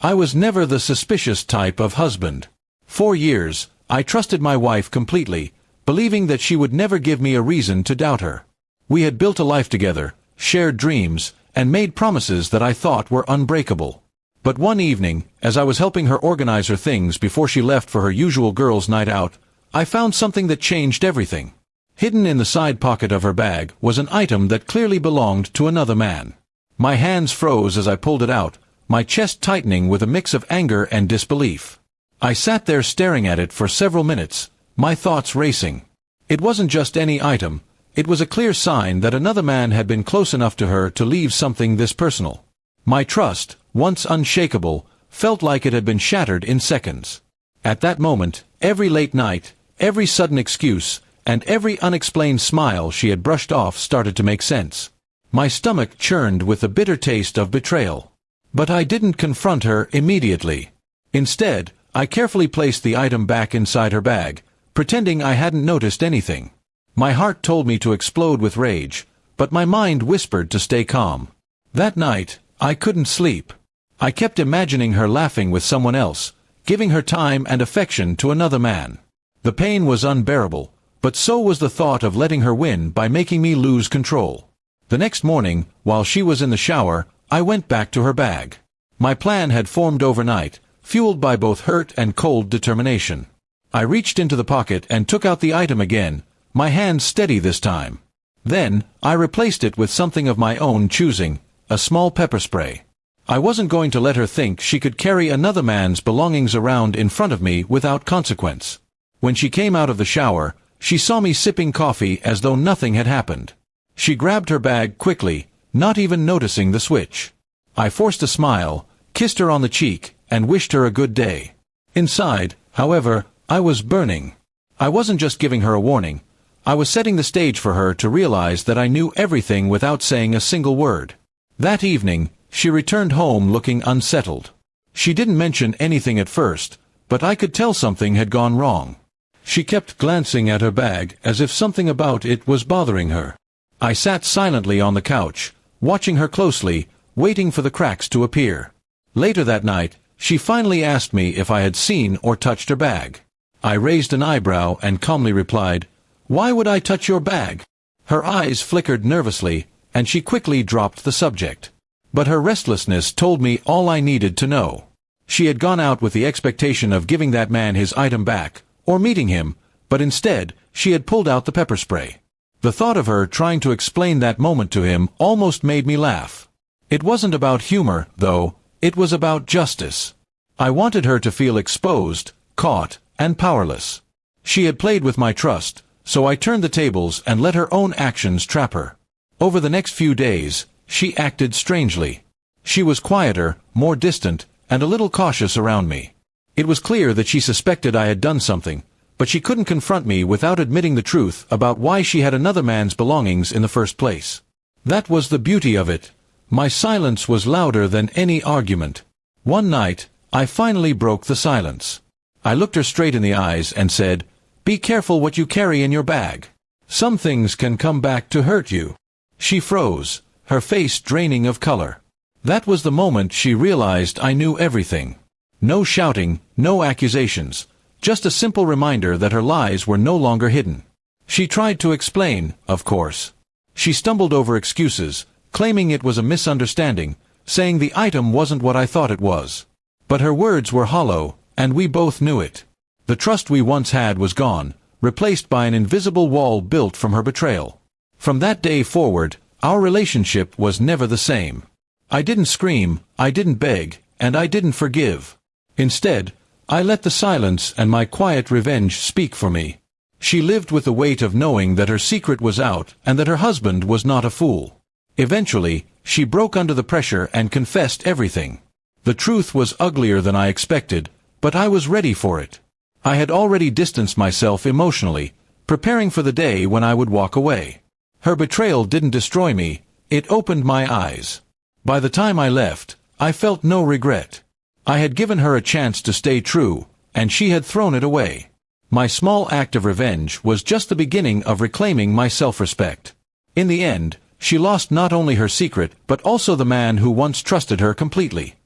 I was never the suspicious type of husband. For years, I trusted my wife completely, believing that she would never give me a reason to doubt her. We had built a life together, shared dreams, and made promises that I thought were unbreakable. But one evening, as I was helping her organize her things before she left for her usual girls' night out, I found something that changed everything. Hidden in the side pocket of her bag was an item that clearly belonged to another man. My hands froze as I pulled it out, my chest tightening with a mix of anger and disbelief. I sat there staring at it for several minutes, my thoughts racing. It wasn't just any item, it was a clear sign that another man had been close enough to her to leave something this personal. My trust, once unshakable, felt like it had been shattered in seconds. At that moment, every late night, every sudden excuse, and every unexplained smile she had brushed off started to make sense. My stomach churned with the bitter taste of betrayal. But I didn't confront her immediately. Instead, I carefully placed the item back inside her bag, pretending I hadn't noticed anything. My heart told me to explode with rage, but my mind whispered to stay calm. That night, I couldn't sleep. I kept imagining her laughing with someone else, giving her time and affection to another man. The pain was unbearable, but so was the thought of letting her win by making me lose control. The next morning, while she was in the shower, I went back to her bag. My plan had formed overnight, fueled by both hurt and cold determination. I reached into the pocket and took out the item again, my hand steady this time. Then, I replaced it with something of my own choosing, a small pepper spray. I wasn't going to let her think she could carry another man's belongings around in front of me without consequence. When she came out of the shower, she saw me sipping coffee as though nothing had happened. She grabbed her bag quickly, not even noticing the switch. I forced a smile, kissed her on the cheek, and wished her a good day. Inside, however, I was burning. I wasn't just giving her a warning. I was setting the stage for her to realize that I knew everything without saying a single word. That evening, she returned home looking unsettled. She didn't mention anything at first, but I could tell something had gone wrong. She kept glancing at her bag as if something about it was bothering her. I sat silently on the couch, watching her closely, waiting for the cracks to appear. Later that night, she finally asked me if I had seen or touched her bag. I raised an eyebrow and calmly replied, "Why would I touch your bag?" Her eyes flickered nervously, and she quickly dropped the subject. But her restlessness told me all I needed to know. She had gone out with the expectation of giving that man his item back, or meeting him, but instead, she had pulled out the pepper spray. The thought of her trying to explain that moment to him almost made me laugh. It wasn't about humor, though, it was about justice. I wanted her to feel exposed, caught, and powerless. She had played with my trust, so I turned the tables and let her own actions trap her. Over the next few days, she acted strangely. She was quieter, more distant, and a little cautious around me. It was clear that she suspected I had done something, but she couldn't confront me without admitting the truth about why she had another man's belongings in the first place. That was the beauty of it. My silence was louder than any argument. One night, I finally broke the silence. I looked her straight in the eyes and said, "Be careful what you carry in your bag. Some things can come back to hurt you." She froze, her face draining of color. That was the moment she realized I knew everything. No shouting, no accusations, just a simple reminder that her lies were no longer hidden. She tried to explain, of course. She stumbled over excuses, claiming it was a misunderstanding, saying the item wasn't what I thought it was. But her words were hollow, and we both knew it. The trust we once had was gone, replaced by an invisible wall built from her betrayal. From that day forward, our relationship was never the same. I didn't scream, I didn't beg, and I didn't forgive. Instead, I let the silence and my quiet revenge speak for me. She lived with the weight of knowing that her secret was out and that her husband was not a fool. Eventually, she broke under the pressure and confessed everything. The truth was uglier than I expected, but I was ready for it. I had already distanced myself emotionally, preparing for the day when I would walk away. Her betrayal didn't destroy me, it opened my eyes. By the time I left, I felt no regret. I had given her a chance to stay true, and she had thrown it away. My small act of revenge was just the beginning of reclaiming my self-respect. In the end, she lost not only her secret but also the man who once trusted her completely.